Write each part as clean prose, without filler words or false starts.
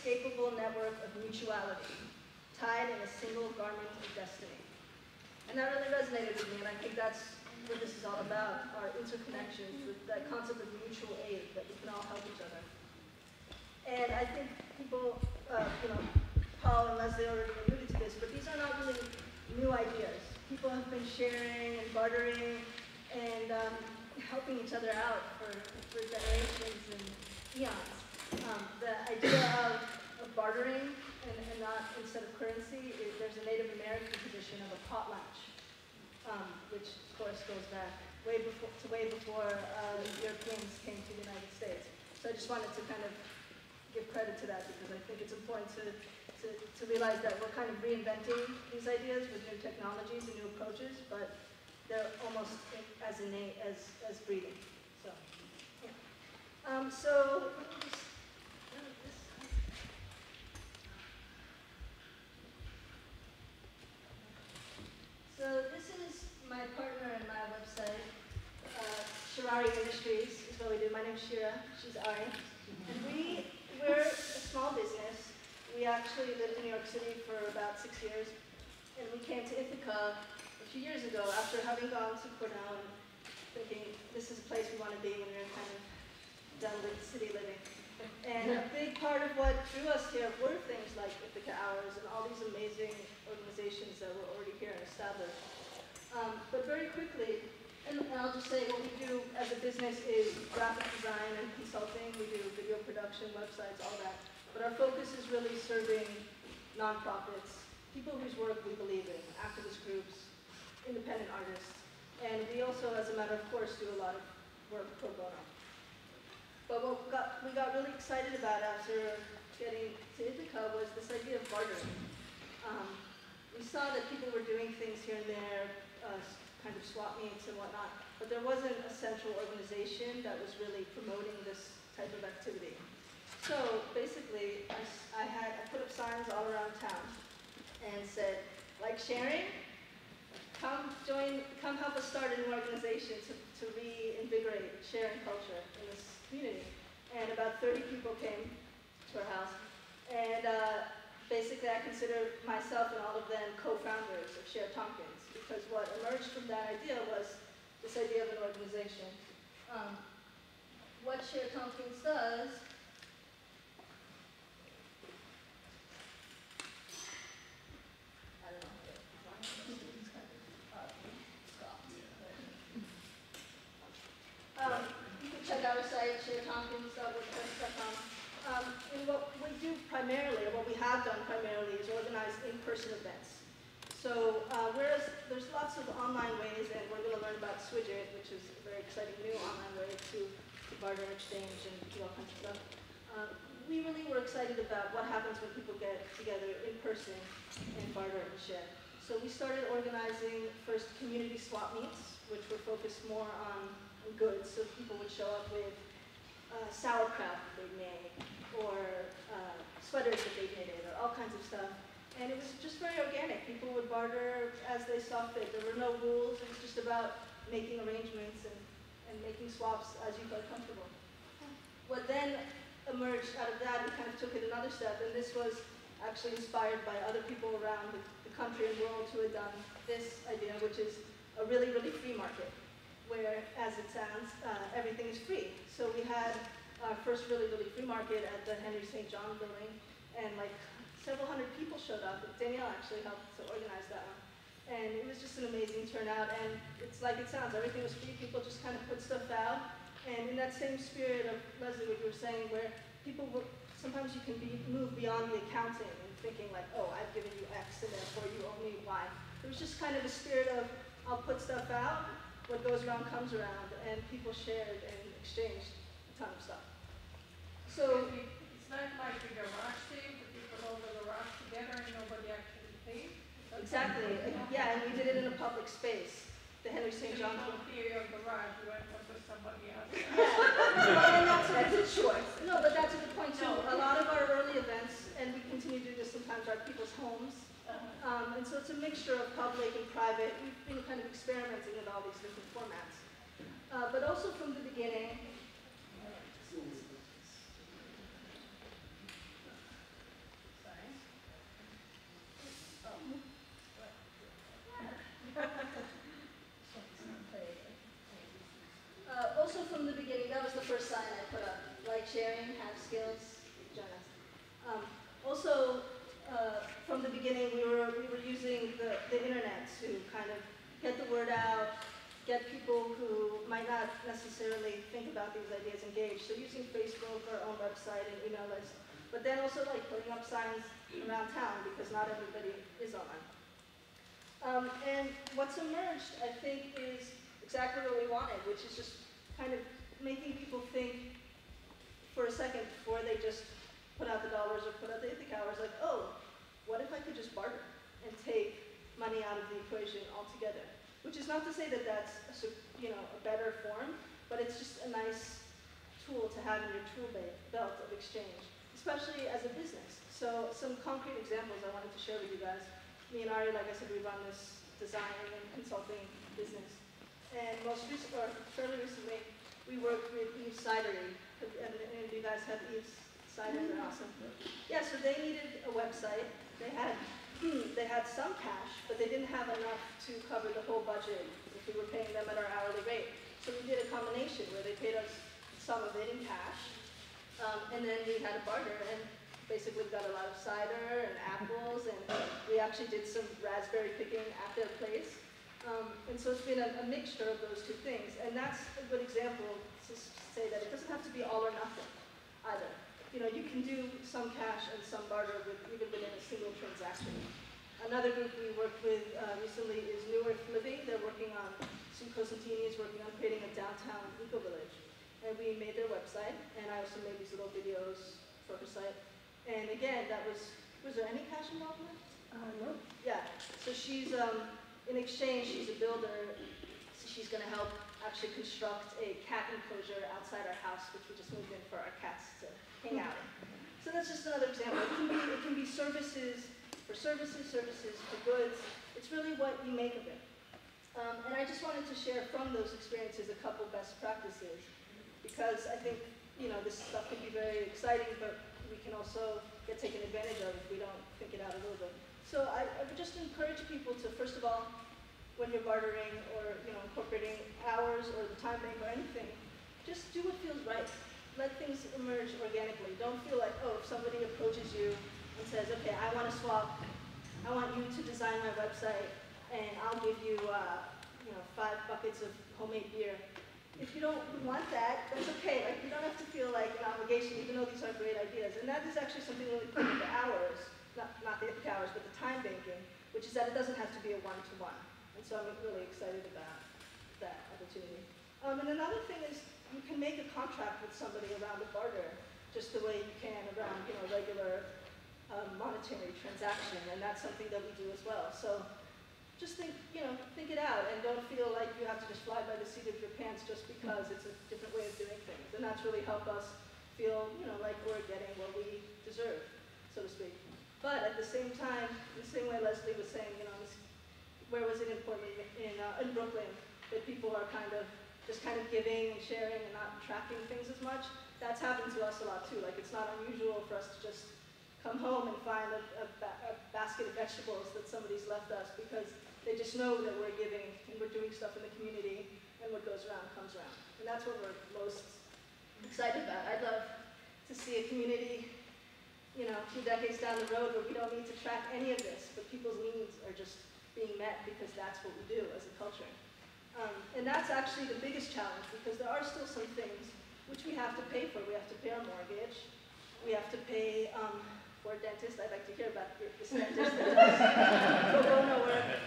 inescapable network of mutuality, tied in a single garment of destiny. And that really resonated with me, and I think that's what this is all about, our interconnections, that concept of mutual aid, that we can all help each other. And I think people, Paul and Leslie already alluded to this, but these are not really new ideas. People have been sharing and bartering and helping each other out for generations and eons. The idea of bartering and not instead of currency, there's a Native American tradition of a potlatch, which of course goes back way before Europeans came to the United States. So I just wanted to kind of give credit to that because I think it's important to realize that we're kind of reinventing these ideas with new technologies and new approaches, but they're almost as innate as breathing. So, yeah. So let me just. So this is my partner and my website. Shira Industries is what we do. My name's Shira. She's Ari. And we're a small business. We actually lived in New York City for about 6 years. And we came to Ithaca a few years ago after having gone to Cornell and thinking this is a place we want to be when we're kind of done with city living. And a big part of what drew us here were things like Ithaca Hours and all these amazing organizations that were already here and established. But very quickly, and I'll just say what we do as a business is graphic design and consulting. We do video production, websites, all that. But our focus is really serving nonprofits, people whose work we believe in, activist groups, independent artists. And we also, as a matter of course, do a lot of work pro bono. But what we got really excited about after getting to Ithaca was this idea of bartering. We saw that people were doing things here and there, kind of swap meets and whatnot, but there wasn't a central organization that was really promoting this type of activity. So basically, I put up signs all around town and said, like sharing, come help us start a new organization to reinvigorate sharing culture in this community. And about 30 people came to our house, and basically I consider myself and all of them co-founders of Share Tompkins, because what emerged from that idea was this idea of an organization. What Share Tompkins does you can check out our site, sharetompkins.wordpress.com. And what we do primarily, or what we have done primarily, is organize in-person events. So whereas there's lots of online ways, and we're going to learn about Swidget, which is a very exciting new online way to barter and exchange and do all kinds of stuff. We really were excited about what happens when people get together in person and barter and share. So we started organizing first community swap meets, which were focused more on goods. So people would show up with sauerkraut that they'd made, or sweaters that they'd knitted, or all kinds of stuff. And it was just very organic. People would barter as they saw fit. There were no rules. It was just about making arrangements and making swaps as you felt comfortable. What then emerged out of that, we kind of took it another step, and this was actually inspired by other people around the country and world who had done this idea, which is a really, really free market, where, as it sounds, everything is free. So we had our first really, really free market at the Henry St. John building, and like several hundred people showed up. Danielle actually helped to organize that one. And it was just an amazing turnout, and it's like it sounds, everything was free, people just kind of put stuff out. And in that same spirit of, Leslie, what you were saying, where people will, sometimes you can move beyond the accounting and thinking like, oh, I've given you X and therefore you owe me Y. It was just kind of a spirit of, I'll put stuff out, what goes around comes around, and people shared and exchanged a ton of stuff. So it's not like a garage sale, but people all the garage together and nobody actually paid. Exactly, yeah, and we did it in a public space. The Henry St. John. You don't hear your garage, you went up with somebody else. Yeah, and that's a choice. No, but that's a good point too. A lot of our early events, and we continue to do this sometimes, are at people's homes. And so it's a mixture of public and private. We've been kind of experimenting with all these different formats. But also from the beginning, sharing, have skills, join us. Also, from the beginning, we were using the internet to kind of get the word out, get people who might not necessarily think about these ideas engaged. So using Facebook, our own website, and email list. But then also like putting up signs around town because not everybody is online. And what's emerged, I think, is exactly what we wanted, which is just kind of making people think for a second before they just put out the dollars or put out the hours, like, oh, what if I could just barter and take money out of the equation altogether? Which is not to say that that's a better form, but it's just a nice tool to have in your tool belt of exchange, especially as a business. So some concrete examples I wanted to share with you guys. Me and Ari, like I said, we run this design and consulting business. And fairly recently, we worked with Eve's Cidery. And you guys have Eve's Cider, they're awesome. Yeah, so they needed a website. They had some cash, but they didn't have enough to cover the whole budget if we were paying them at our hourly rate. So we did a combination where they paid us some of it in cash, and then we had a barter, and basically got a lot of cider and apples, and we actually did some raspberry picking at their place. And so it's been a mixture of those two things, and that's a good example to say that it doesn't have to be all or nothing either. You know, you can do some cash and some barter even within a single transaction. Another group we worked with recently is New Earth Living. They're working on, Sue Cosentini is working on creating a downtown eco-village. And we made their website, and I also made these little videos for her site. And again, was there any cash involved in that? No. Yeah, so she's, in exchange, she's a builder. So she's gonna help actually construct a cat enclosure outside our house, which we just moved in for our cats to hang out in. So that's just another example. It can be services for goods. It's really what you make of it. And I just wanted to share from those experiences a couple best practices, because I think, you know, this stuff can be very exciting, but we can also get taken advantage of if we don't think it out a little bit. So I would just encourage people to, first of all, when you're bartering or, you know, incorporating hours or the time bank or anything, just do what feels right. Let things emerge organically. Don't feel like, oh, if somebody approaches you and says, okay, I want to swap, I want you to design my website, and I'll give you, you know, 5 buckets of homemade beer. If you don't want that, that's okay. Like, you don't have to feel like an obligation, even though these are great ideas. And that is actually something really cool with the hours, not the ethic hours, but the time banking, which is that it doesn't have to be a one-to-one. And so I'm really excited about that opportunity. And another thing is you can make a contract with somebody around a barter, just the way you can around, you know, regular monetary transaction, and that's something that we do as well. So just think it out, and don't feel like you have to just fly by the seat of your pants just because it's a different way of doing things. And that's really helped us feel, you know, like we're getting what we deserve, so to speak. But at the same time, the same way Leslie was saying, you know, where was it in Portland, in Brooklyn, that people are kind of giving and sharing and not tracking things as much. That's happened to us a lot too. Like, it's not unusual for us to just come home and find a basket of vegetables that somebody's left us, because they just know that we're giving and we're doing stuff in the community, and what goes around comes around. And that's what we're most excited about. I'd love to see a community, you know, 2 decades down the road where we don't need to track any of this, but people's needs are just being met because that's what we do as a culture. And that's actually the biggest challenge, because there are still some things which we have to pay for. We have to pay our mortgage. We have to pay for a dentist. I'd like to hear about this dentist that go nowhere.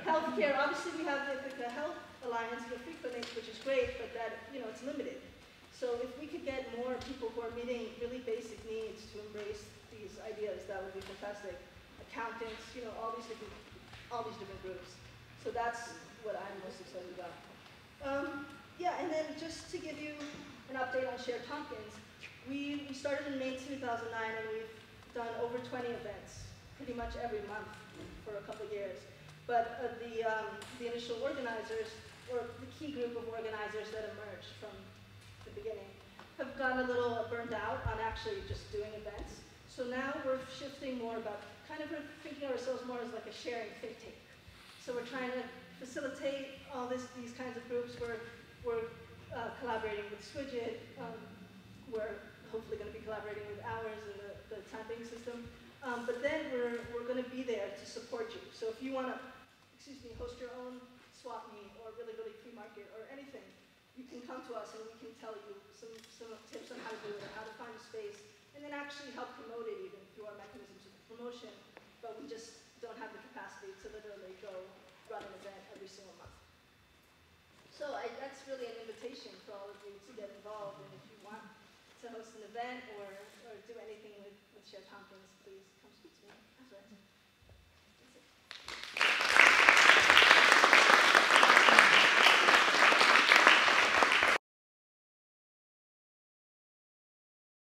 Healthcare, obviously we have the Health Alliance, the free clinics, which is great, but that, you know, it's limited. So if we could get more people who are meeting really basic needs to embrace these ideas, that would be fantastic. Accountants, you know, all these different groups. So that's what I'm most excited about. Yeah, and then just to give you an update on Share Tompkins, we started in May 2009, and we've done over 20 events, pretty much every month for a couple of years. But the initial organizers, or the key group of organizers that emerged from the beginning, have gotten a little burned out on actually just doing events. So now we're shifting more about kind of thinking of ourselves more as like a sharing think tank. So we're trying to facilitate all these kinds of groups. We're collaborating with Swidget. We're hopefully going to be collaborating with ours and the tapping system. But then we're going to be there to support you. So if you want to, host your own swap meet or really free market or anything, you can come to us and we can tell you some tips on how to do it, or how to find a space, and then actually help promote it even through our mechanisms of promotion. But we just don't have the capacity to literally go run an event every single month. So that's really an invitation for all of you to get involved, and if you want to host an event or do anything with Shira Tompkins, please come speak to me afterwards.